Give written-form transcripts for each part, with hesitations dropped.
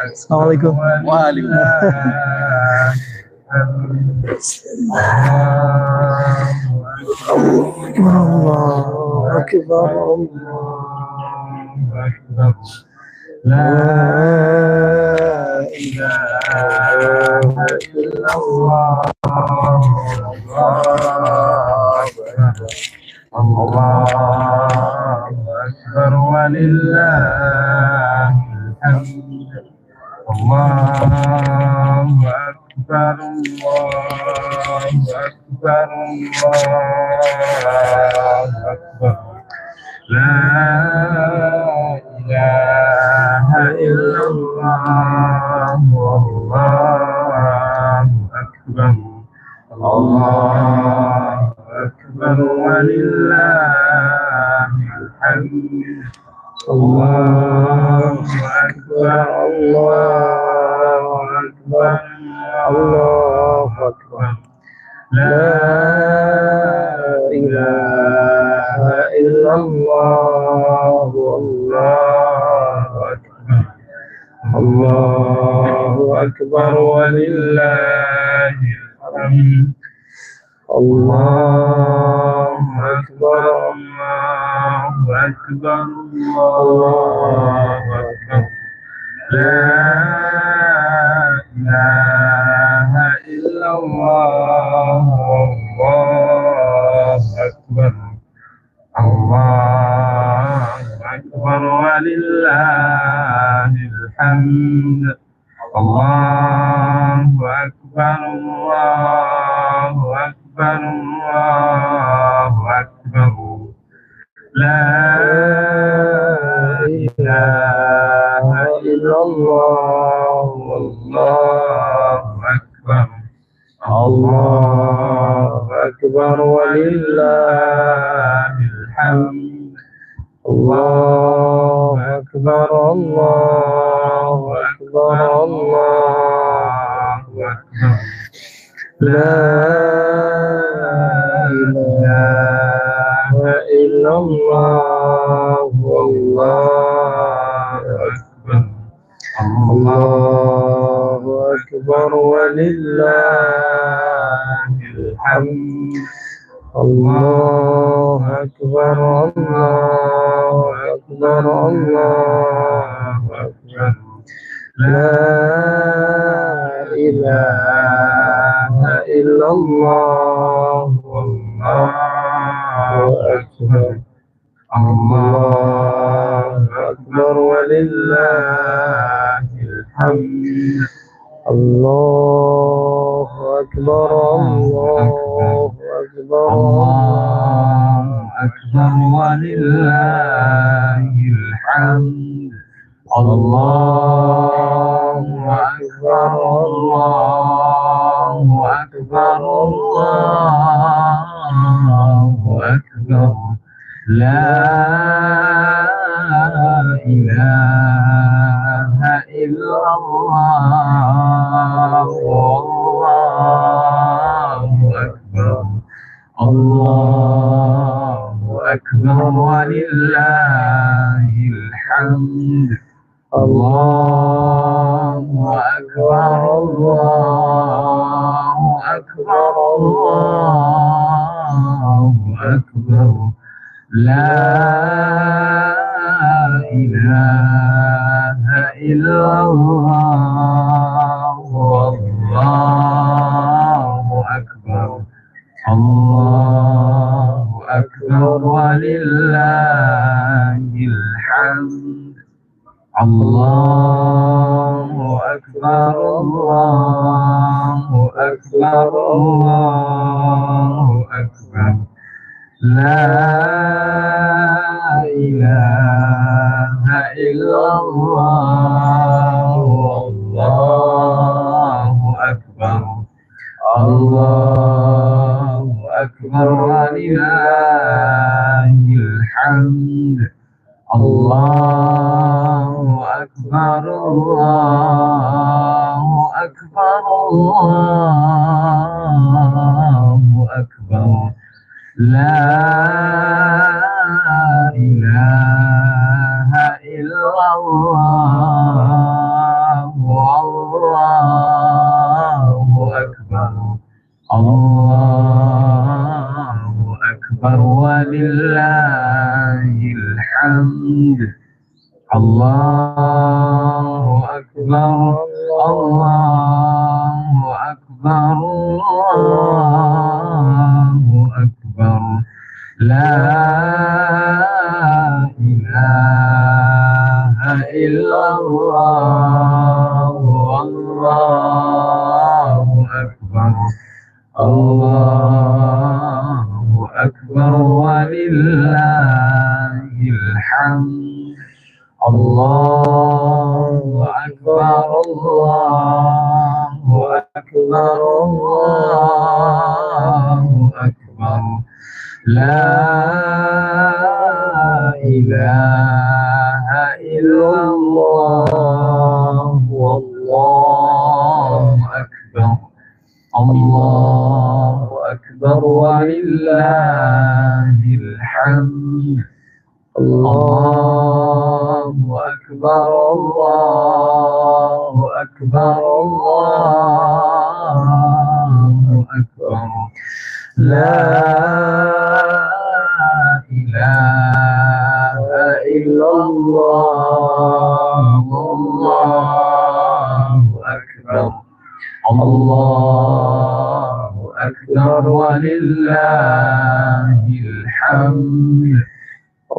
Assalamualaikum. Waalaikumsalam. Allahu Akbar. La ilaha illallah. Allahu Akbar walillahil hamd. Allahu Akbar, Allahu Akbar, Allahu Akbar. La ilaha illallah, Allahu Akbar. Allahu Akbar walillahil hamd. Allahu Akbar, Allahu Akbar, Allahu Akbar. La ilaha illallah, Allahu Akbar. Allahu Akbar walillahil hamd. Allahu Akbar, Allahu Akbar, Allahu Akbar. La ilaha illallah, Allahu Akbar. Allahu Akbar walillahil hamd. Allahu Akbar, Allahu Akbar, Allahu Akbar. La ilaha illallah, Allahu Akbar. Allahu Akbar walillahil hamd. Allahu Akbar, Allahu Akbar, Allahu Akbar. La ilaha illallah, Allahu Akbar. Allahu Akbar walillahil hamd. Allahu Akbar, Allahu Akbar, Allahu Akbar. La ilaha illallah, Allahu Akbar. Allahu Akbar walillahil hamd. Allahu Akbar, Allahu Akbar, Allahu Akbar walillahil hamd. Allahu Akbar, Allahu Akbar, Allahu Akbar. La ilaha illallah, Allahu Akbar. Allahu Akbar walillahil hamd. Allahu Akbar, Allahu Akbar, Allahu Akbar. La ilaha illallah, Allahu Akbar. Allahu Akbar walillahil hamd. Allahu Akbar, Allahu Akbar, Allahu Akbar. La ilaha illallah, Allahu Akbar. Allahu Akbar walillahil hamd. Allahu أكبر الله أكبر الله أكبر لا إله إلا الله والله أكبر الله أكبر ولله الحمد الله أكبر الله أكبر الله أكبر لا إله إلا الله والله أكبر الله أكبر ولله الحمد الله أكبر الله أكبر الله أكبر لا إله إلا الله والله أكبر الله أكبر ولله الحمد الله أكبر الله أكبر الله أكبر لا إله إلا الله والله أكبر الله أكبر ولله الحمد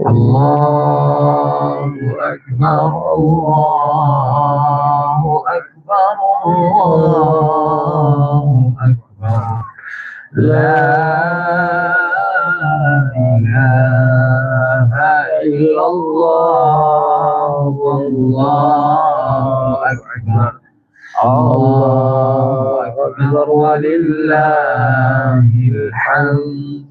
الله أكبر الله أكبر الله أكبر لا إله إلا الله والله أكبر الله أكبر ولله الحمد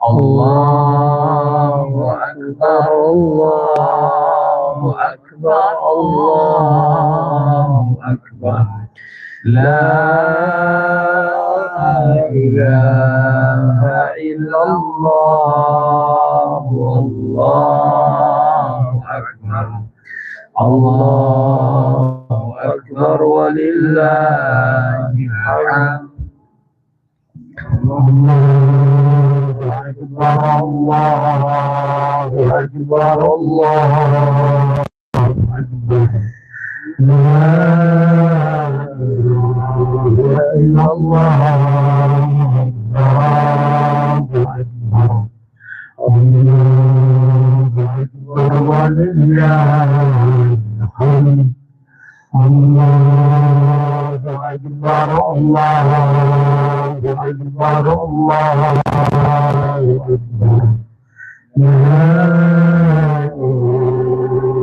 الله أكبر الله أكبر الله أكبر لا إله إلا الله والله أكبر الله أكبر ولله الحمد الله أكبر الله أكبر الله أكبر لا إله إلا الله الله أكبر الله أكبر ولله الحمد الله أكبر الله أكبر الله أكبر لا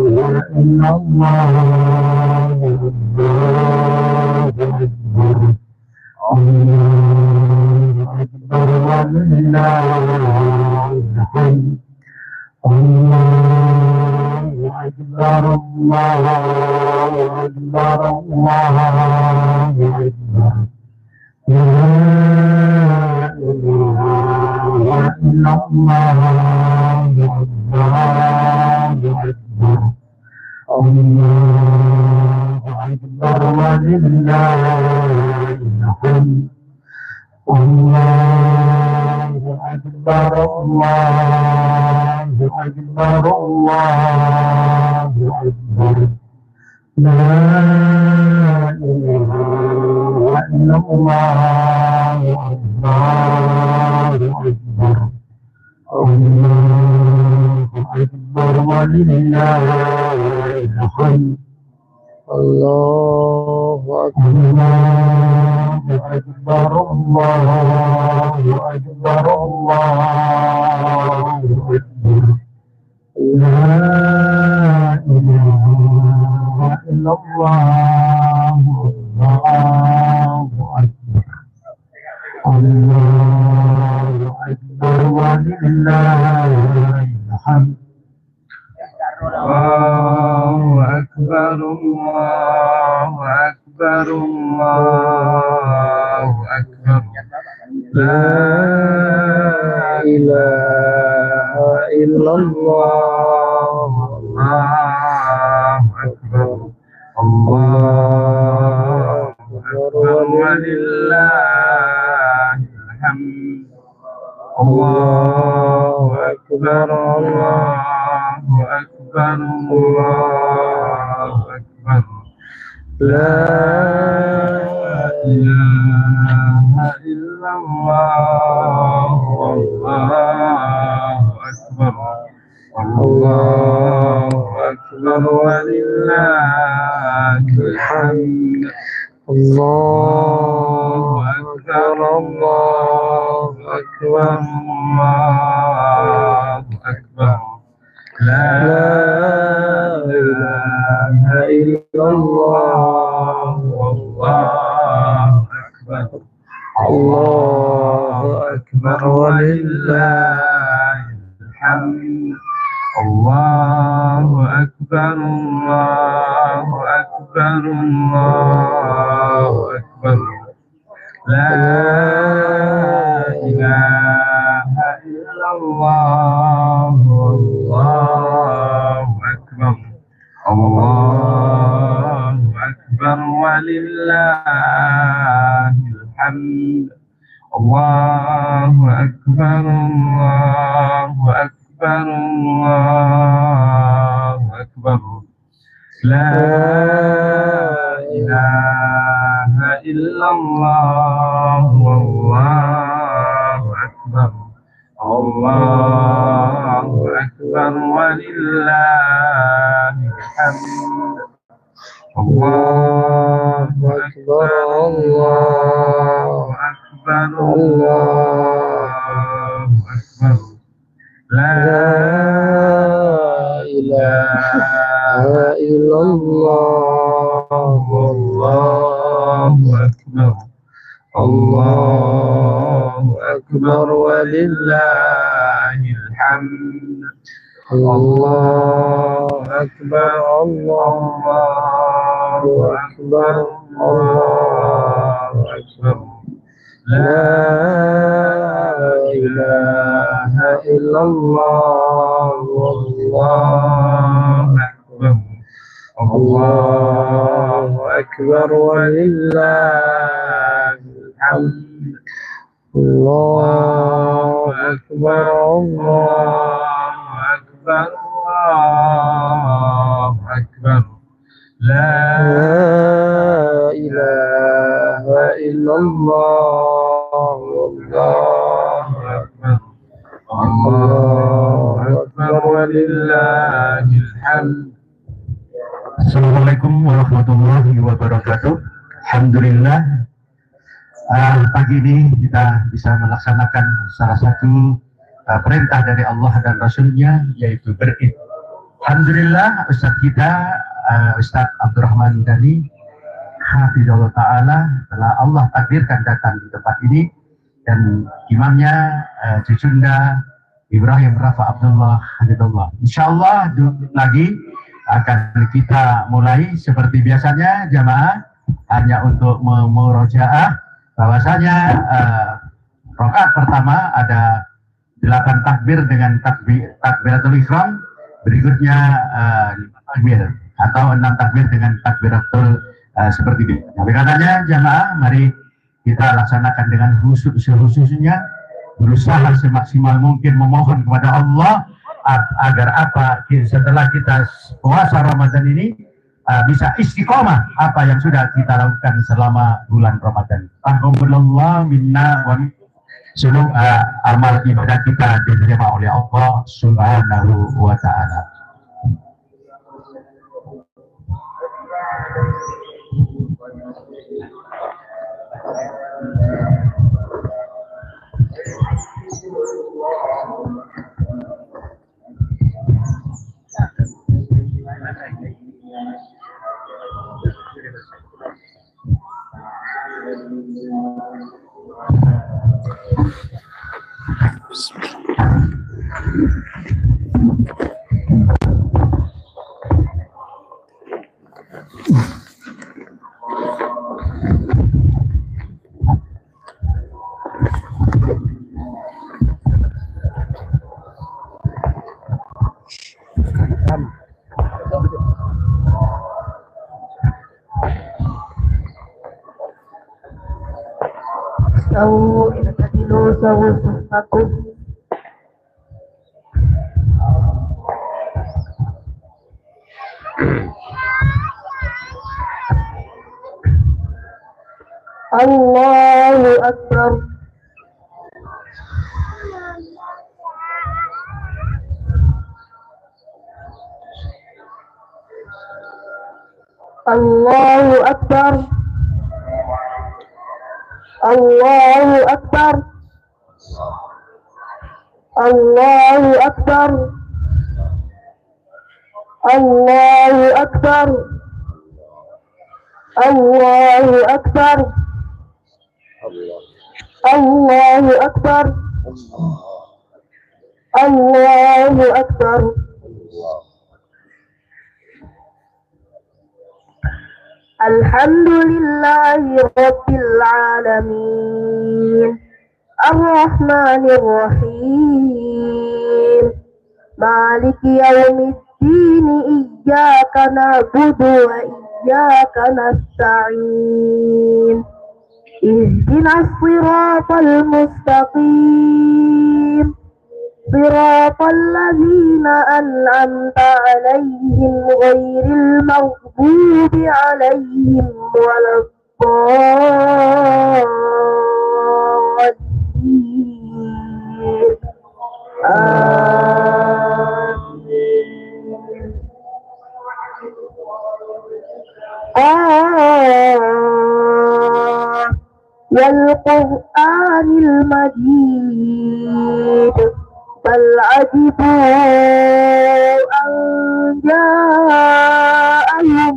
إله إلا الله الله أكبر الله أكبر ولله الحمد الله أكبر الله أكبر الله أكبر لا إله إلا الله الله أكبر الله أكبر ولله الحمد الله أكبر الله أكبر الله أكبر لا إله إلا الله الله أكبر الله أكبر ولله الحمد الله أكبر الله أكبر الله أكبر لا إله إلا الله الله أكبر الله أكبر ولله الحمد الله أكبر الله أكبر الله أكبر لا إله إلا الله الله أكبر الله أكبر ولله الحمد الله أكبر الله أكبر الله أكبر لا إله إلا الله والله أكبر الله أكبر ولله الحمد الله أكبر الله أكبر الله أكبر لا إله إلا الله والله أكبر الله أكبر ولله الحمد الله أكبر الله أكبر الله أكبر لا إله إلا الله والله أكبر الله أكبر ولله الحمد الله أكبر الله أكبر الله أكبر لا إله إلا الله والله أكبر الله أكبر ولله الحمد الله أكبر الله أكبر الله أكبر لا إله إلا الله والله أكبر الله أكبر ولله الحمد الله أكبر الله أكبر الله أكبر لا إله إلا الله والله أكبر الله أكبر ولله الحمد الله أكبر الله أكبر الله أكبر لا إله إلا الله والله أكبر الله أكبر ولله الحمد. Assalamualaikum warahmatullahi wabarakatuh. Alhamdulillah, pagi ini kita bisa melaksanakan salah satu perintah dari Allah dan Rasulnya, yaitu berid. Alhamdulillah, Ustadz kita, Ustadz Abdurrahman Dani, hafizallahu ta'ala, telah Allah takdirkan datang di tempat ini, dan imamnya Cucunda Ibrahim Rafa Abdullah Hadidullah. Insyaallah lagi akan kita mulai seperti biasanya, jamaah, hanya untuk memurojaah bahwasanya rakaat pertama ada 8 takbir dengan takbiratul ihram, berikutnya 5 takbir atau 6 takbir dengan takbiratul seperti ini. Tapi katanya jamaah, mari kita laksanakan dengan khususnya, berusaha semaksimal mungkin memohon kepada Allah agar setelah kita puasa Ramadan ini bisa istiqomah apa yang sudah kita lakukan selama bulan Ramadan. Alhamdulillah minna wa seluruh amal ibadah kita diterima oleh Allah Subhanahu wa ta'ala. استووا اعتدلوا سووا صفكم. الله أكبر. الله أكبر. الله أكبر. الله أكبر. الله أكبر. الله أكبر. الله أكبر. الله أكبر. الحمد لله رب العالمين الرحمن الرحيم مالك يوم الدين إياك نعبد وإياك نستعين اهدنا الصراط المستقيم صراط الذين أنعمت عليهم غير المغضوب عليهم ولا الضالين آمين. والقرآن المجيد بل عجبوا أن جاءهم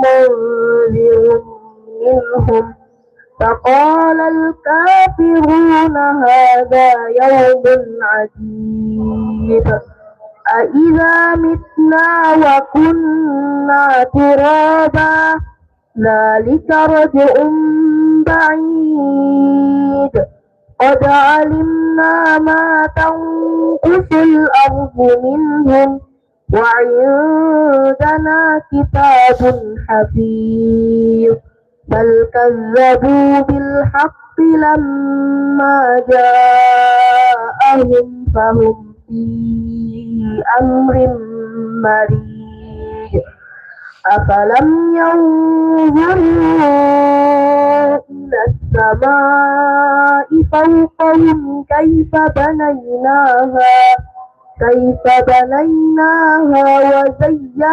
منذر منهم فقال الكافرون هذا يوم عجيب أإذا متنا وكنا ترابا ذلك رجع بعيد قد علمنا ما تنقص الأرض منهم وعندنا كتاب حفيظ بل كذبوا بالحق لما جاءهم فهم في أمر مريج أفلم ينظروا إلى السماء فوقهم كيف بنيناها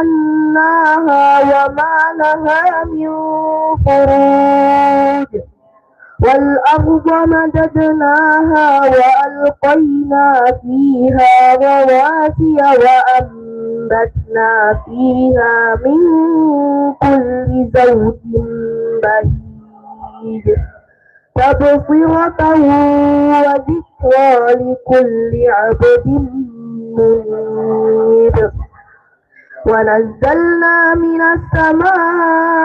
وزيناها وما لها من فروج والأرض مددناها وألقينا فيها رواسي وأنبتنا فيها من كل زوج بهيج تبصرة وذكرى لكل عبد منيب ونزلنا من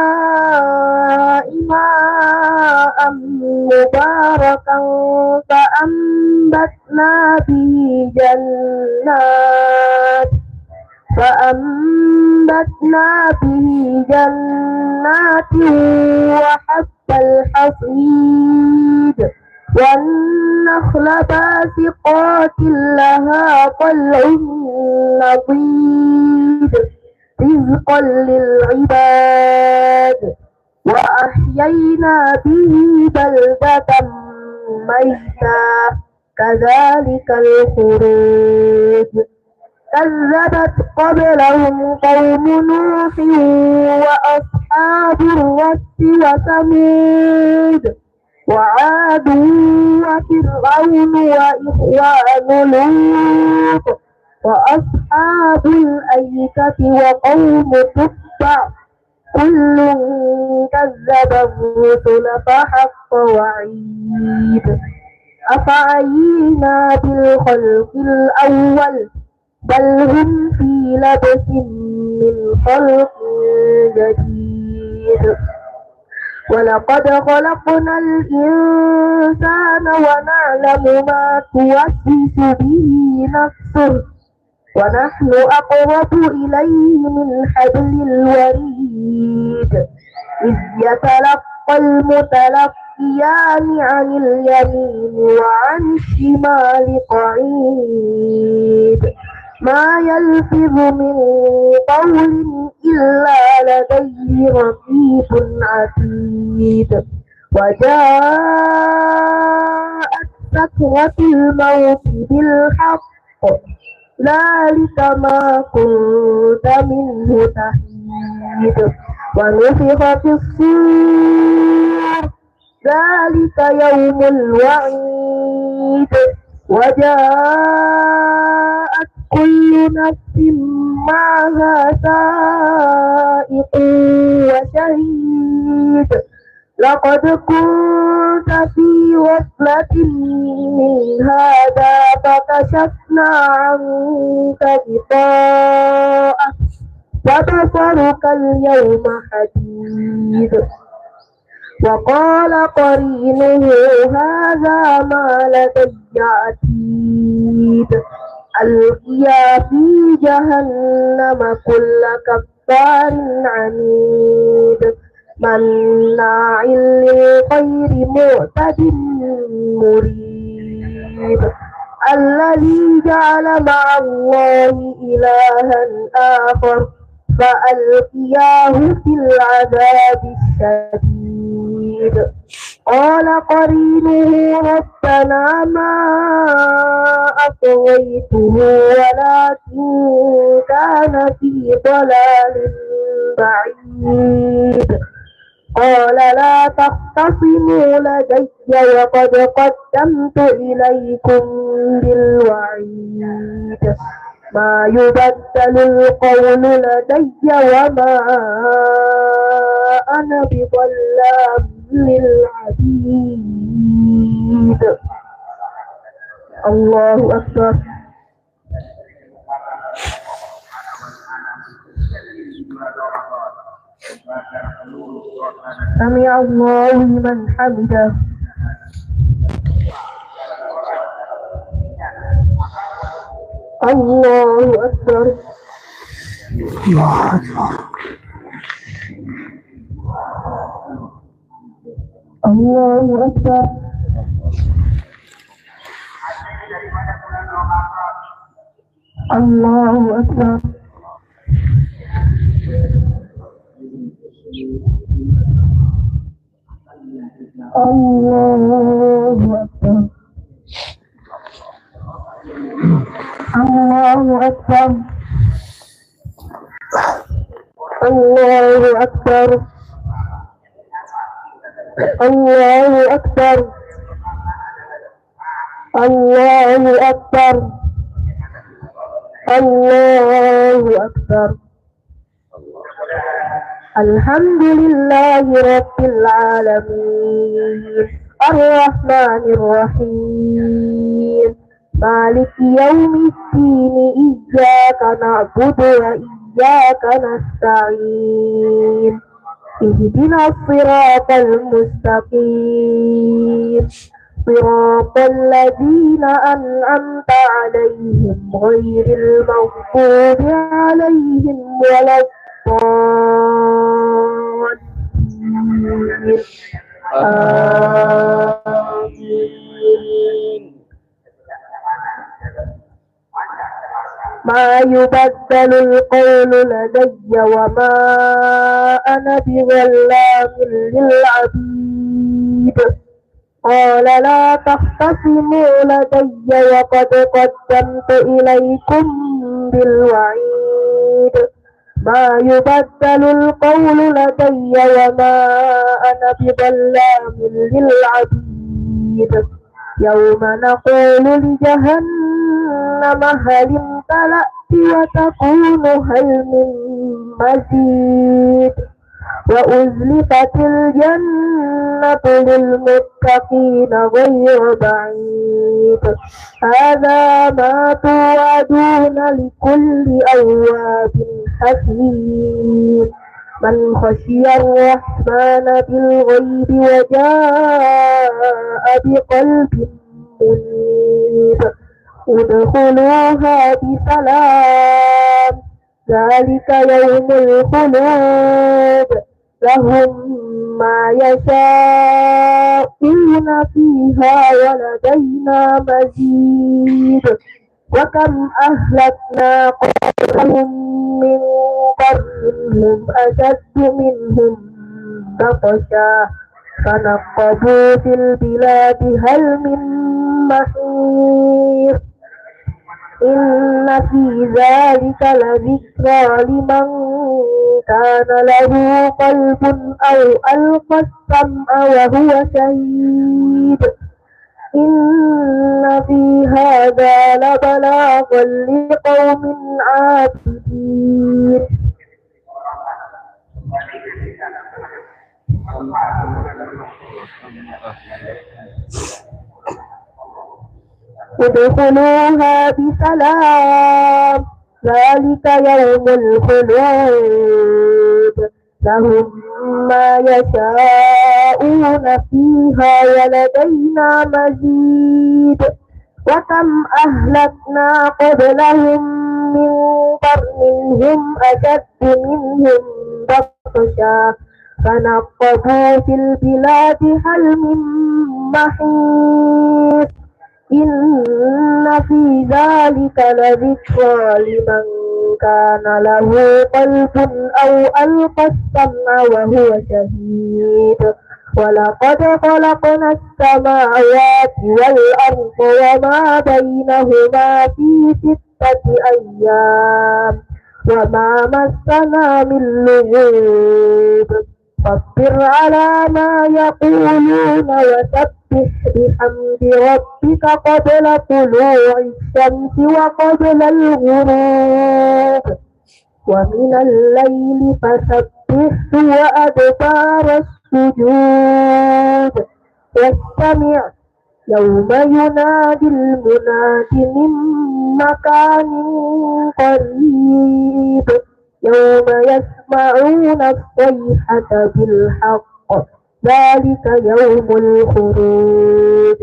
السماء ماء مباركا فأنبتنا به جنات وحب الحصيد والنخل باسقات لها طلع نضيد رزقا للعباد وأحيينا به بلدة ميتا كذلك الخروج كذبت قبلهم قوم نوح وأصحاب الرس وثمود وعاد وفرعون وإخوان لوط وأصحاب الأيكة وقوم تبع كل كذب الرسل فحق وعيد أفعينا بالخلق الأول بل هم في لبس من خلق جديد ولقد خلقنا الإنسان ونعلم ما توسوس به نفسه ونحن أقرب إليه من حبل الوريد إذ يتلقى المتلقيان عن اليمين وعن الشمال قعيد ما يلفظ من قول إلا لديه رقيب عتيد وجاءت سكرة الموت بالحق ذلك ما كنت منه تحيد ونفخ في الصور ذلك يوم الوعيد وجاءت كل نفس معها سائق وشهيد لقد كنت في غفلة من هذا فكشفنا عنك غطاءك فبصرك اليوم حديد وقال قرينه هذا ما لدي عتيد ألقيا في جهنم كل كفار عنيد مناع للخير معتد مريب الذي جعل مع الله إلها آخر فألقياه في العذاب الشديد قال قرينه ربنا ما أطغيته ولكن كان في ضلال بعيد قال لا تختصموا لدي وقد قدمت إليكم بالوعيد ما يبدل القول لدي وما أنا بظلام للعبيد الله أكبر سمع الله لمن حمده الله أكبر الله أكبر الله أكبر الله أكبر الله أكبر الله أكبر الله أكبر الله أكبر الله أكبر الحمد لله رب العالمين الرحمن الرحيم مالك يوم الدين إياك نعبد وإياك نستعين اهدنا الصراط المستقيم صراط الذين أنعمت عليهم غير المغضوب عليهم ولا الضالين آمين ما يبدل القول لدي وما أنا بظلام للعبيد قال لا تختصموا لدي وقد قدمت إليكم بالوعيد ما يبدل القول لدي وما أنا بظلام للعبيد يوم نقول لجهنم هل امتلأت وتقول هل من مزيد وأزلفت الجنة للمتقين غير بعيد هذا ما توعدون لكل أواب حفيظ من خشي الرحمن بالغيب وجاء بقلب منيب ادخلوها بسلام ذلك يوم الخلود لهم ما يشاءون فيها ولدينا مزيد وكم أهلكنا قبلهم من قرن هم أشد منهم بطشا فنقبوا في البلاد هل من محيص إن في ذلك لذكرى لمن كان له قلب أو ألقى السمع وهو شهيد إن في هذا لبلاغا لقوم عابدين ادخلوها بسلام ذلك يوم الخلود لهم ما يشاءون فيها ولدينا مزيد وكم أهلكنا قبلهم من قرن هم أشد منهم بطشا فنقبوا في البلاد هل من محيص إن في ذلك لذكرى لمن كان له قلب أو ألقى السمع وهو شهيد ولقد خلقنا السماوات والأرض وما بينهما في 6 أيام وما مسنا من لغوب فاصبر على ما يقولون وسبح بحمد ربك قبل طلوع الشمس وقبل الغروب ومن الليل فسبحه وأدبار السجود واستمع يوم ينادي المناد من مكان قريب يوم يسمعون الصيحة بالحق ذلك يوم الخروج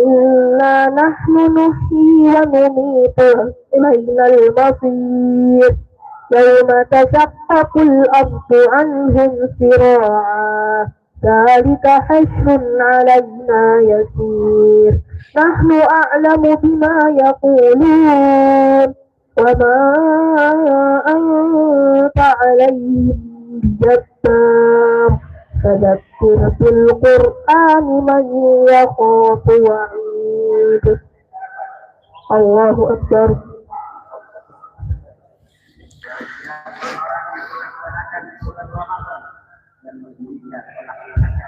إنا نحن نحيي ونميت إلينا المصير يوم تشقق الأرض عنهم سراعا ذلك حشر علينا يسير نحن أعلم بما يقولون وما أنت عليهم بجبار فذكر بالقرآن من يخاف وعيد الله أكبر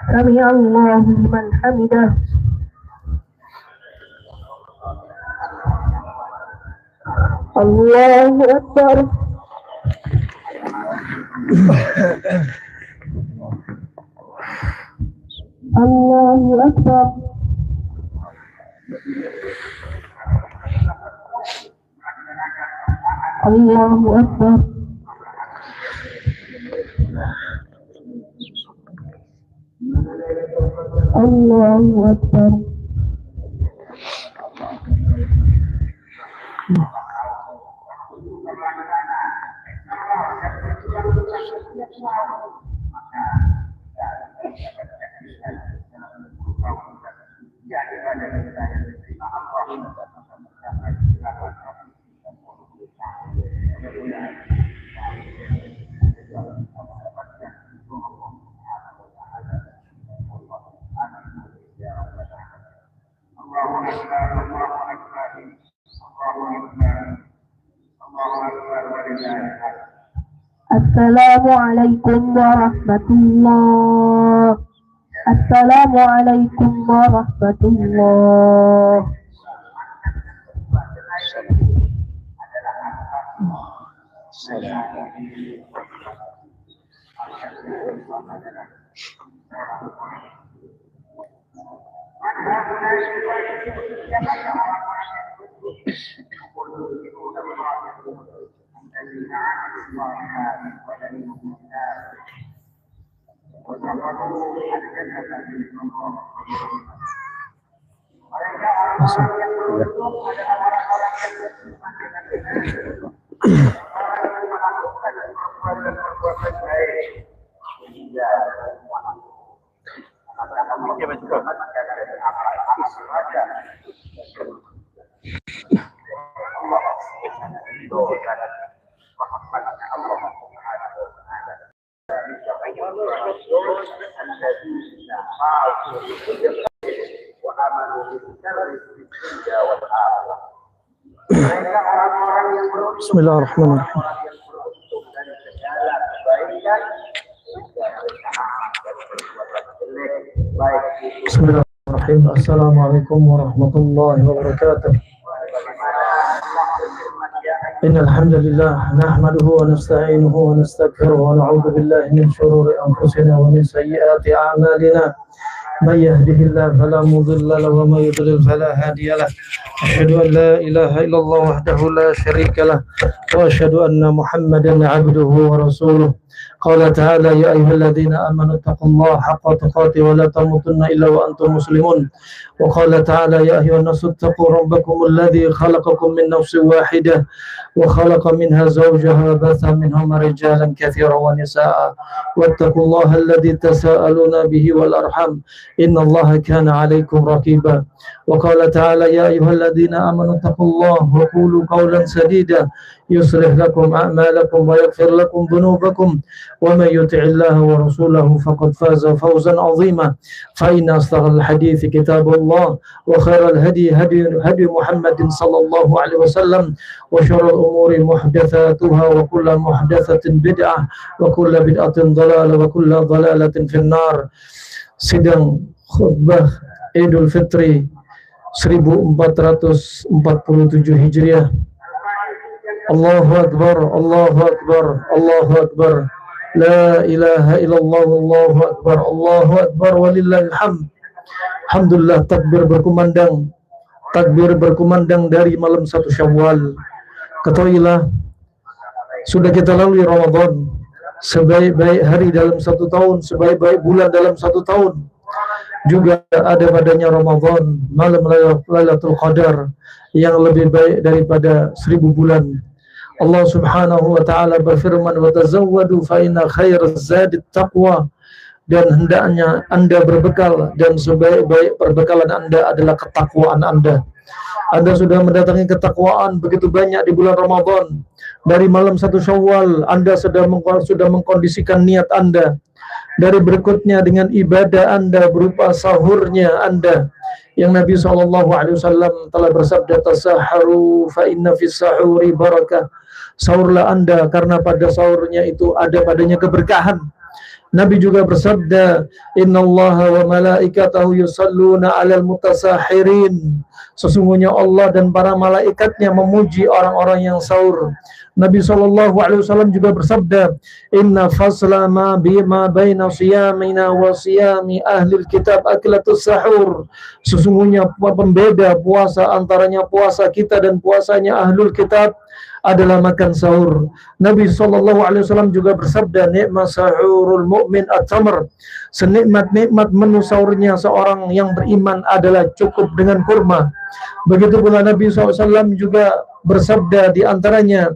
سمع الله لمن حمده الله أكبر الله أكبر الله أكبر الله أكبر السلام عليكم ورحمة الله السلام عليكم ورحمة الله Bismillahirrahmanirrahim. Bismillahirrahmanirrahim. Assalamualaikum warahmatullahi wabarakatuh. Innal hamdalillah nahmaduhu wa nasta'inuhu wa nastaghfiruhu wa na'udzu billahi min shururi anfusina wa min sayyiati a'malina. من يهده الله فلا مضل له ومن يضلل فلا هادي له أشهد أن لا إله إلا الله وحده لا شريك له وأشهد أن محمدا عبده ورسوله قال تعالى يا أيها الذين آمنوا اتقوا الله حق تقاته ولا تموتن إلا وأنتم مسلمون وقال تعالى يا أيها الناس اتقوا ربكم الذي خلقكم من نفس واحدة وخلق منها زوجها بث منهما رجالا كثيرا ونساء واتقوا الله الذي تساءلون به والأرحام إن الله كان عليكم رقيبا وقال تعالى يا أيها الذين آمنوا اتقوا الله وقولوا قولا سديدا يصلح لكم أعمالكم ويغفر لكم ذنوبكم ومن يطع الله ورسوله فقد فاز فوزا عظيما فإن أصدق الحديث كتاب الله وخير الهدي هدي محمد صلى الله عليه وسلم وشر الأمور محدثاتها وكل محدثة بدعة وكل بدعة ضلالة وكل ضلالة في النار. Sidang khutbah Idul Fitri 1447 Hijriah. Allahu Akbar, Allahu Akbar, Allahu Akbar. La ilaha illallah, Allahu Akbar, Allahu Akbar, walillahil hamd. Alhamdulillah, takbir berkumandang dari malam 1 Syawal. Ketahuilah, sudah kita lalui Ramadan, sebaik-baik hari dalam 1 tahun, sebaik-baik bulan dalam 1 tahun. Juga ada padanya Ramadan, malam Lailatul Qadar yang lebih baik daripada 1000 bulan. Allah Subhanahu wa taala berfirman wa tazawwadu fa inna khairaz zadit taqwa, dan hendaknya Anda berbekal dan sebaik-baik perbekalan Anda adalah ketakwaan Anda. Anda sudah mendatangi ketakwaan begitu banyak di bulan Ramadan. Dari malam 1 Syawal Anda sudah mengkondisikan niat Anda. Dari berikutnya dengan ibadah Anda berupa sahurnya Anda, yang Nabi SAW telah bersabda, tasaharu fa inna fis sahuri barakah. Sahurlah Anda karena pada sahurnya itu ada padanya keberkahan. Nabi juga bersabda, innallaha wa malaikatahu yusalluna 'alal mutasahirin. Sesungguhnya Allah dan para malaikatnya memuji orang-orang yang sahur. Nabi SAW juga bersabda, inna fasla ma bima baina siyamina wa siyami ahlil kitab akilatus sahur. Sesungguhnya pembeda puasa antaranya puasa kita dan puasanya ahlul kitab adalah makan sahur. Nabi SAW juga bersabda, nikmat sahurul mu'min at-tamr. Senikmat-nikmat menu sahurnya seorang yang beriman adalah cukup dengan kurma. Begitu pula Nabi SAW juga bersabda di antaranya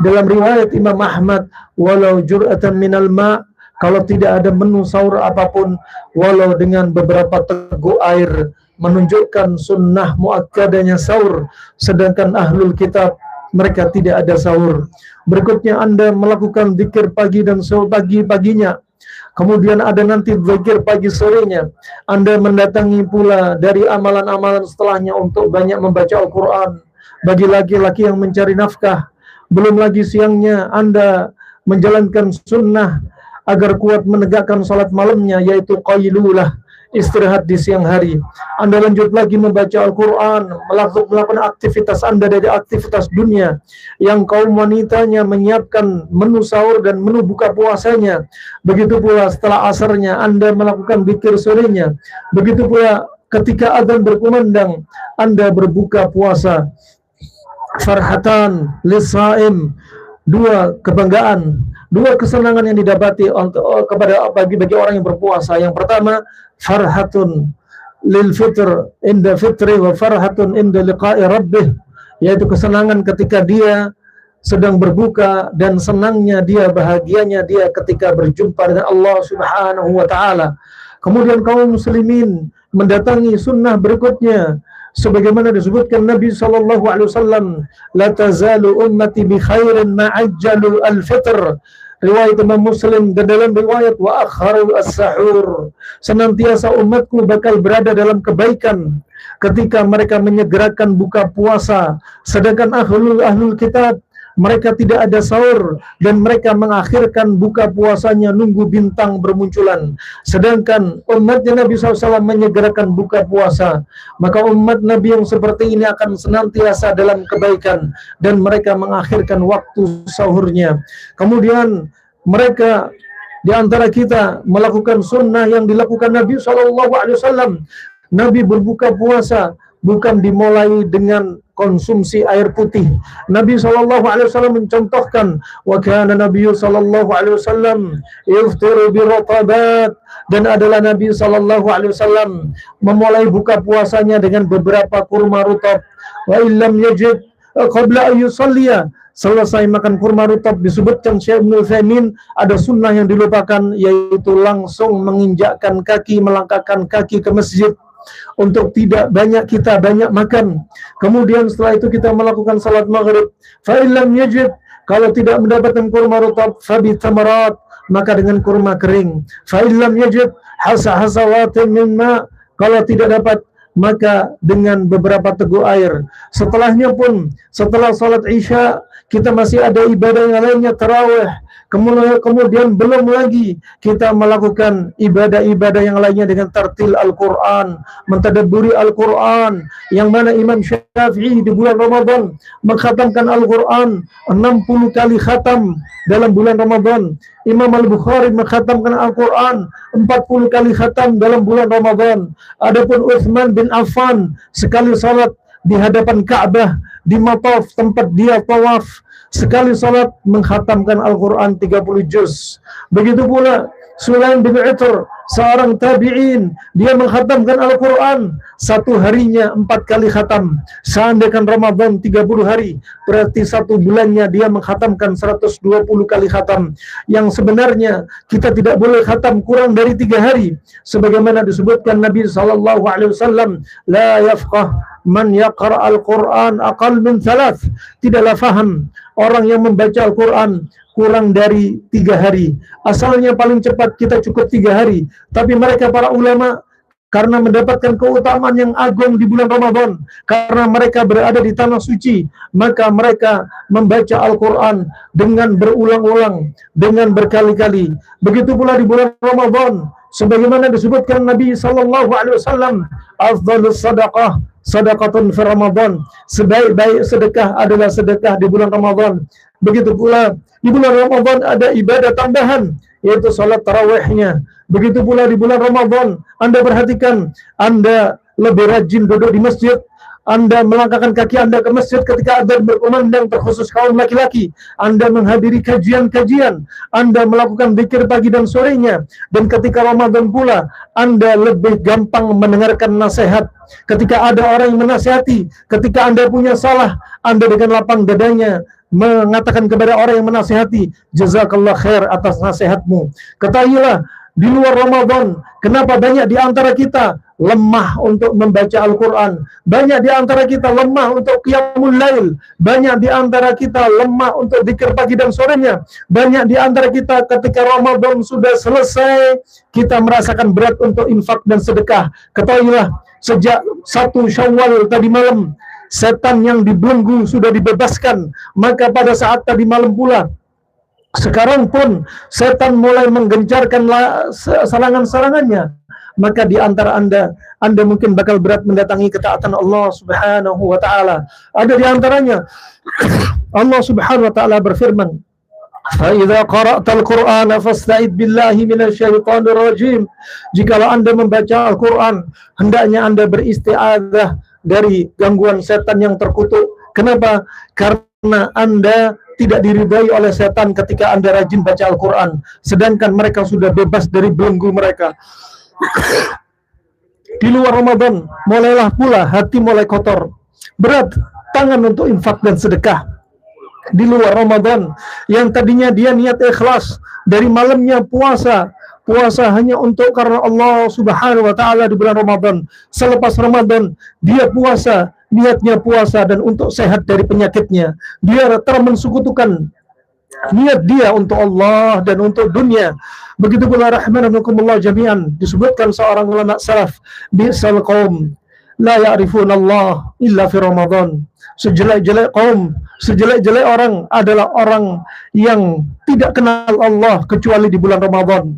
dalam riwayat Imam Ahmad, walau jur'atan minal ma', kalau tidak ada menu sahur apapun walau dengan beberapa teguk air, menunjukkan sunnah muakkadanya sahur. Sedangkan ahlul kitab mereka tidak ada sahur. Berikutnya Anda melakukan zikir pagi dan pagi-paginya. Kemudian ada nanti zikir pagi sorenya. Anda mendatangi pula dari amalan-amalan setelahnya untuk banyak membaca Al-Quran bagi laki-laki yang mencari nafkah. Belum lagi siangnya Anda menjalankan sunnah agar kuat menegakkan salat malamnya, yaitu qailulah, istirahat di siang hari. Anda lanjut lagi membaca Al-Quran, melakukan aktivitas Anda dari aktivitas dunia, yang kaum wanitanya menyiapkan menu sahur dan menu buka puasanya. Begitu pula setelah asarnya Anda melakukan zikir sorenya. Begitu pula ketika adzan berkumandang Anda berbuka puasa. Farhatan lisaim, dua kebanggaan, dua kesenangan yang didapati bagi orang yang berpuasa. Yang pertama, farhatun lil fitr inda fitri wa farhatun inda liqa'i rabbih. yaitu kesenangan ketika dia sedang berbuka dan senangnya dia, bahagianya dia ketika berjumpa dengan Allah Subhanahu wa taala. Kemudian kaum muslimin mendatangi sunnah berikutnya sebagaimana disebutkan Nabi sallallahu alaihi wasallam, la tazalu ummati bi khairin ma ajjalu al-fitr. Riwayat Imam Muslim, dan dalam riwayat wa akharu as-sahur, senantiasa umatku bakal berada dalam kebaikan ketika mereka menyegerakan buka puasa, sedangkan ahlul kitab mereka tidak ada sahur dan mereka mengakhirkan buka puasanya nunggu bintang bermunculan. Sedangkan umatnya Nabi SAW menyegerakan buka puasa, maka umat Nabi yang seperti ini akan senantiasa dalam kebaikan dan mereka mengakhirkan waktu sahurnya. Kemudian mereka di antara kita melakukan sunnah yang dilakukan Nabi SAW. Nabi berbuka puasa bukan dimulai dengan konsumsi air putih. Nabi SAW mencontohkan, wa kana Nabi SAW yuftiru bi ratabat, dan adalah Nabi SAW memulai buka puasanya dengan beberapa kurma rutab. Wa illam yajid qabla ayyusalliya, selesai makan kurma rutab, disebutkan Syekh Ibnu Utsaimin ada sunnah yang dilupakan, yaitu langsung menginjakkan kaki, melangkahkan kaki ke masjid untuk tidak banyak makan. Kemudian setelah itu kita melakukan salat maghrib. Fa illam yajid, kalau tidak mendapatkan kurma rutab, fa bi tamarat, maka dengan kurma kering. Fa illam yajid hasawatin mimma, kalau tidak dapat maka dengan beberapa teguk air. Setelahnya pun, setelah salat Isya, kita masih ada ibadah yang lainnya, tarawih. Kemudian belum lagi kita melakukan ibadah-ibadah yang lainnya dengan tartil Al-Quran, mentadabburi Al-Quran, yang mana Imam Syafi'i di bulan Ramadan mengkhatamkan Al-Quran 60 kali khatam dalam bulan Ramadan. Imam Al-Bukhari mengkhatamkan Al-Quran 40 kali khatam dalam bulan Ramadan. Adapun Utsman bin Affan sekali salat di hadapan Ka'bah, di Mataf tempat dia tawaf, sekali salat mengkhatamkan Al-Quran 30 juz. Begitu pula Sulaim bin Utr, seorang tabi'in, dia mengkhatamkan Al-Quran satu harinya 4 kali khatam. Seandainya Ramadan 30 hari, berarti satu bulannya dia mengkhatamkan 120 kali khatam. Yang sebenarnya kita tidak boleh khatam kurang dari 3 hari, sebagaimana disebutkan Nabi SAW, la yafqah man yaqra al-Quran aqal min 3, tidaklah faham orang yang membaca Al-Quran kurang dari 3 hari. Asalnya paling cepat kita cukup 3 hari, tapi mereka para ulama karena mendapatkan keutamaan yang agung di bulan Ramadan, karena mereka berada di tanah suci, maka mereka membaca Al-Quran dengan berulang-ulang, dengan berkali-kali. Begitu pula di bulan Ramadan, sebagaimana disebutkan Nabi SAW, afdhalus sadaqah sadaqatun fi Ramadan, sebaik-baik sedekah adalah sedekah di bulan Ramadan. Begitu pula di bulan Ramadan ada ibadah tambahan, yaitu salat tarawihnya. Begitu pula di bulan Ramadan, Anda perhatikan, Anda lebih rajin duduk di masjid, Anda melangkahkan kaki Anda ke masjid ketika adzan berkumandang, terkhusus kaum laki-laki. Anda menghadiri kajian-kajian, Anda melakukan zikir pagi dan sorenya. Dan ketika Ramadan pula, Anda lebih gampang mendengarkan nasihat. Ketika ada orang yang menasihati, ketika Anda punya salah, Anda dengan lapang dadanya mengatakan kepada orang yang menasihati, jazakallah khair atas nasihatmu. Ketahuilah, di luar Ramadan, kenapa banyak di antara kita lemah untuk membaca Al-Quran, banyak di antara kita lemah untuk qiyamul lail, banyak di antara kita lemah untuk zikir pagi dan sorenya, banyak di antara kita ketika Ramadan sudah selesai, kita merasakan berat untuk infak dan sedekah. Ketahuilah, sejak 1 Syawal tadi malam, setan yang dibelenggu sudah dibebaskan. Maka pada saat tadi malam pula, sekarang pun setan mulai menggencarkan serangan-serangannya. Maka di antara Anda mungkin bakal berat mendatangi ketaatan Allah Subhanahu wa taala. Ada di antaranya Allah Subhanahu wa taala berfirman, fa idza qara'tal Qur'ana fasta'id billahi minasyaitonir rajim. Jikalau Anda membaca Al-Qur'an, hendaknya Anda beristi'adzah dari gangguan setan yang terkutuk. Kenapa? Karena Anda tidak diridai oleh setan ketika Anda rajin baca Al-Quran, sedangkan mereka sudah bebas dari belenggu mereka. Di luar Ramadan, mulailah pula hati mulai kotor, berat tangan untuk infak dan sedekah di luar Ramadan, yang tadinya dia niat ikhlas dari malamnya puasa hanya untuk karena Allah Subhanahu wa taala di bulan Ramadan. Selepas Ramadan dia puasa, niatnya puasa dan untuk sehat dari penyakitnya. Dia telah mensekutukan niat dia untuk Allah dan untuk dunia. Begitu pula rahimakumullah jami'an, disebutkan seorang ulama salaf, bi'sal qaum la ya'rifuna Allah illa fi Ramadan. Sejelek-jelek kaum, sejelek-jelek orang adalah orang yang tidak kenal Allah kecuali di bulan Ramadan.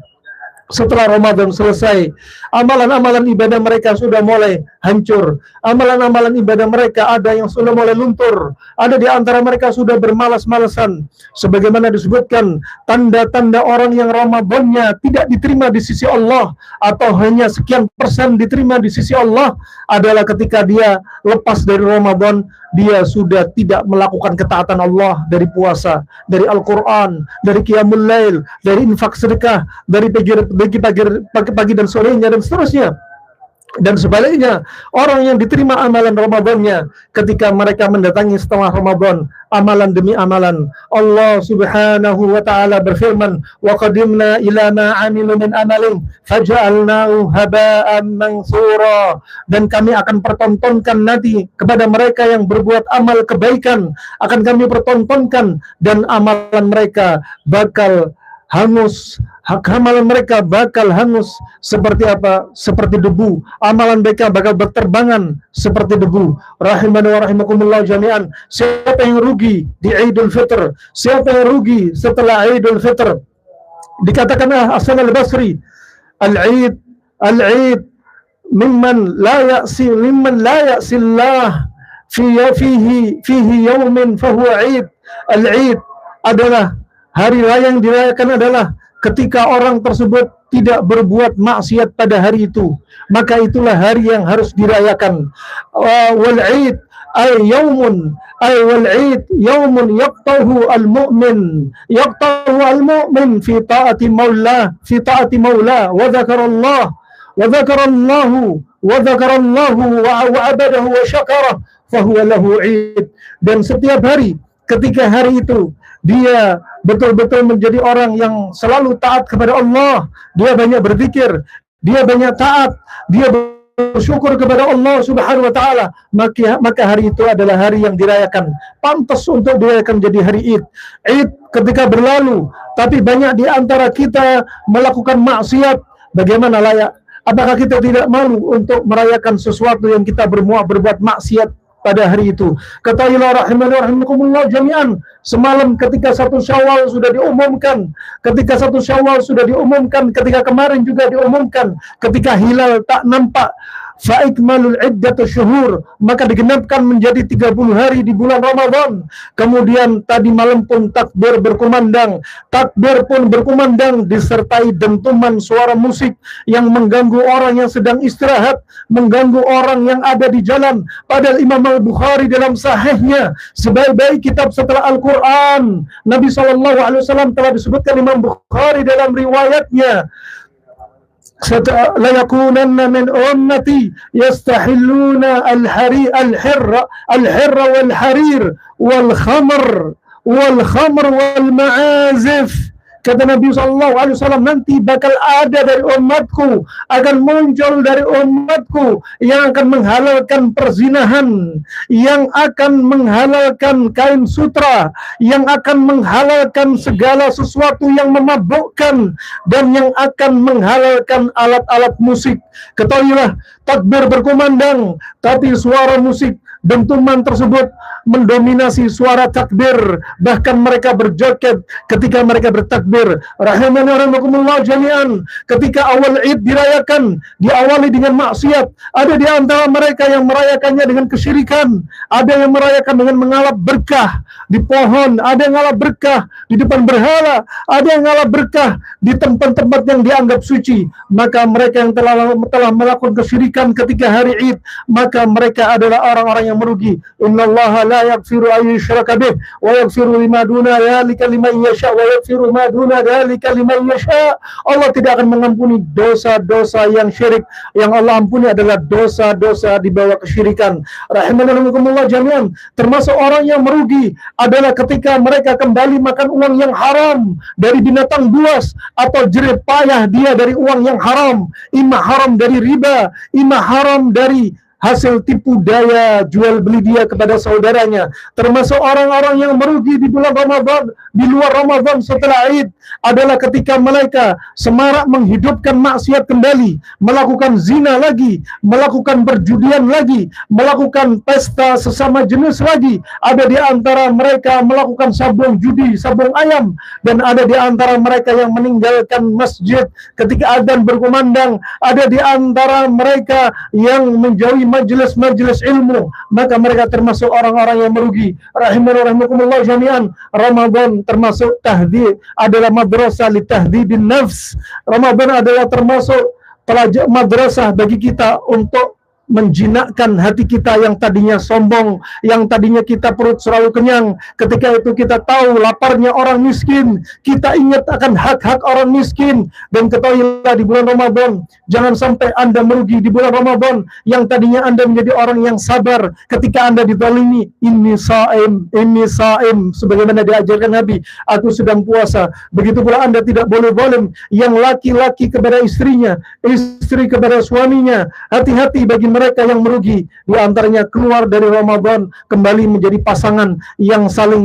Setelah Ramadan selesai, amalan-amalan ibadah mereka sudah mulai hancur. Amalan-amalan ibadah mereka ada yang sudah mulai luntur. Ada di antara mereka sudah bermalas-malasan. Sebagaimana disebutkan, tanda-tanda orang yang Ramadannya tidak diterima di sisi Allah, atau hanya sekian persen diterima di sisi Allah, adalah ketika dia lepas dari Ramadan, dia sudah tidak melakukan ketaatan Allah dari puasa, dari Al-Quran, dari Qiyamul Lail, dari infak sedekah, dari pagi dan sorenya dan seterusnya. Dan sebaliknya, orang yang diterima amalan Ramadannya ketika mereka mendatangi setelah Ramadan, amalan demi amalan. Allah Subhanahu wa taala berfirman, "Wa qadimna ila ma 'amilu min amalin faj'alnahu haba'an mansura." Dan kami akan pertontonkan nanti kepada mereka yang berbuat amal kebaikan, akan kami pertontonkan, dan amalan mereka bakal hangus. Amalan mereka bakal hangus seperti apa? Seperti debu. Amalan mereka bakal berterbangan seperti debu. Rahimani wa rahimakumullah jami'an. Siapa yang rugi di Idul Fitr? Siapa yang rugi setelah Idul Fitr? Dikatakan Hasan al-Basri, al-Eid mimman la ya'sillah fihi yawmin fahuwa Eid. Al-Eid adalah hari raya yang dirayakan adalah ketika orang tersebut tidak berbuat maksiat pada hari itu, maka itulah hari yang harus dirayakan. Wal Eid ay yaumun yaqtahu al-mu'min fi ta'ati maula wa dzakarallahu wa abadahu wa syakara fahuwa lahu Eid. Dan setiap hari ketika hari itu dia betul-betul menjadi orang yang selalu taat kepada Allah, dia banyak berzikir, dia banyak taat, dia bersyukur kepada Allah Subhanahu wa taala, maka hari itu adalah hari yang dirayakan, pantas untuk dirayakan jadi hari Id. Id ketika berlalu, tapi banyak di antara kita melakukan maksiat, bagaimana layak? Apakah kita tidak malu untuk merayakan sesuatu yang kita berbuat maksiat pada hari itu? Ketahuilah rahimani wa rahimakumullah jami'an, semalam ketika 1 Syawal sudah diumumkan, ketika kemarin juga diumumkan, ketika hilal tak nampak, fa'ikmalul iddatu syuhur, maka digenapkan menjadi 30 hari di bulan Ramadan. Kemudian tadi malam pun takbir berkumandang disertai dentuman suara musik yang mengganggu orang yang sedang istirahat, mengganggu orang yang ada di jalan. Padahal Imam Al-Bukhari dalam sahihnya, sebaik-baik kitab setelah Al-Quran, Nabi SAW telah disebutkan Imam Bukhari dalam riwayatnya, la yakunanna min ummati yastahilluna al-hirra wal harir wal khamr wal ma'azif. Kata Nabi SAW, nanti bakal ada dari umatku, akan muncul dari umatku yang akan menghalalkan perzinahan, yang akan menghalalkan kain sutra, yang akan menghalalkan segala sesuatu yang memabukkan, dan yang akan menghalalkan alat-alat musik. Ketahuilah, takbir berkumandang, tapi suara musik, dentuman tersebut mendominasi suara takbir, bahkan mereka berjoget ketika mereka bertakbir. Rahimani wa rahimakumullah jami'an, ketika awal Id dirayakan, diawali dengan maksiat. Ada di antara mereka yang merayakannya dengan kesyirikan, ada yang merayakan dengan mengalap berkah di pohon, ada yang mengalap berkah di depan berhala, ada yang mengalap berkah di tempat-tempat yang dianggap suci. Maka mereka yang telah melakukan kesyirikan ketika hari Id, maka mereka adalah orang-orang yang yang merugi. Innallaha la yaghfiru an yushraka bih wa yaghfiru lima duna dzalika liman yasha wa yaghfiru ma duna dzalika liman yasha. Allah tidak akan mengampuni dosa-dosa yang syirik. Yang Allah ampuni adalah dosa-dosa di bawah kesyirikan. Rahimanallah jami'an. Termasuk orang yang merugi adalah ketika mereka kembali makan uang yang haram dari binatang buas, atau jerih payah dia dari uang yang haram, imma haram dari riba, imma haram dari hasil tipu daya jual beli dia kepada saudaranya. Termasuk orang-orang yang merugi di bulan Ramadan, di luar Ramadan setelah Id, adalah ketika mereka semarak menghidupkan maksiat kembali, melakukan zina lagi, melakukan perjudian lagi, melakukan pesta sesama jenis lagi. Ada di antara mereka melakukan sabung judi, sabung ayam, dan ada di antara mereka yang meninggalkan masjid ketika adzan berkumandang. Ada di antara mereka yang menjauhi majelis-majelis ilmu, maka mereka termasuk orang-orang yang merugi. Rahimakumullah jami'an. Ramadan termasuk tahdid, adalah madrasah li tahdidin nafs. Ramadan adalah termasuk pelajar madrasah bagi kita untuk menjinakkan hati kita yang tadinya sombong, yang tadinya kita perut selalu kenyang. Ketika itu kita tahu laparnya orang miskin, kita ingat akan hak-hak orang miskin. Dan ketahuilah di bulan Ramadan, jangan sampai Anda merugi di bulan Ramadan yang tadinya Anda menjadi orang yang sabar ketika Anda dizalimi. Inni saim, sebagaimana diajarkan Nabi, aku sedang puasa. Begitu pula Anda tidak boleh zalim, yang laki-laki kepada istrinya, istri kepada suaminya. Hati-hati bagi mereka yang merugi, di antaranya keluar dari Ramadan kembali menjadi pasangan yang saling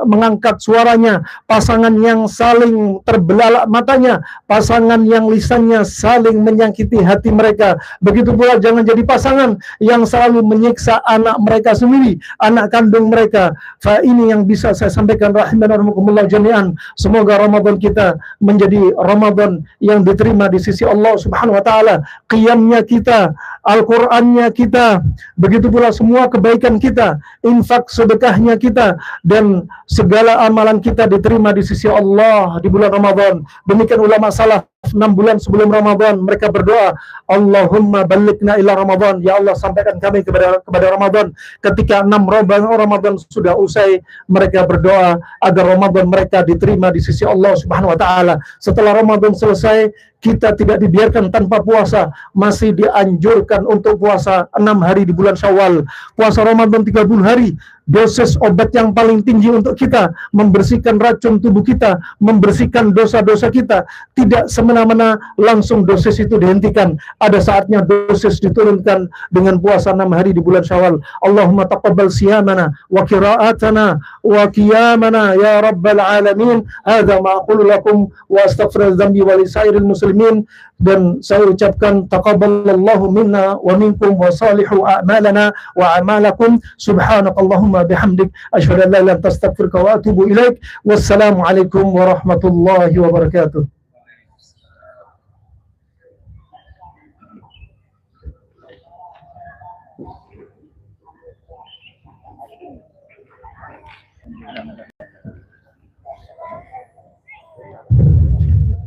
mengangkat suaranya, pasangan yang saling terbelalak matanya, pasangan yang lisannya saling menyakiti hati mereka. Begitu pula jangan jadi pasangan yang selalu menyiksa anak mereka sendiri, anak kandung mereka. Ini yang bisa saya sampaikan. Rahimanallah jami'an. Semoga Ramadan kita menjadi Ramadan yang diterima di sisi Allah Subhanahu wa taala. Qiyamnya kita, Al-Qur'annya kita, begitu pula semua kebaikan kita, infak sedekahnya kita, dan segala amalan kita diterima di sisi Allah di bulan Ramadan. Demikian ulama salaf 6 bulan sebelum Ramadan mereka berdoa, Allahumma balighna ila Ramadan, ya Allah sampaikan kami kepada Ramadan. Ketika 6 Ramadan sudah usai, mereka berdoa agar Ramadan mereka diterima di sisi Allah Subhanahu wa taala. Setelah Ramadan selesai, kita tidak dibiarkan tanpa puasa, masih dianjurkan untuk puasa 6 hari di bulan Syawal. Puasa Ramadan 30 hari, dosis obat yang paling tinggi untuk kita, membersihkan racun tubuh kita, membersihkan dosa-dosa kita. Tidak semena-mena langsung dosis itu dihentikan. Ada saatnya dosis diturunkan dengan puasa 6 hari di bulan Syawal. Allahumma taqabbal siyamana wa qira'atana wa qiyamana ya rabbal alamin. Hadza ma aqulu lakum wa astaghfiru dzambi wa lisairil muslimin. Dan saya ucapkan taqabbalallahu minna wa minkum wa salihu a'malana wa a'malakum. Subhanakallahumma bihamdik asyhadu an la ilaha illa anta astaghfiruka wa atubu ilaik. Wassalamu alaikum warahmatullahi wabarakatuh.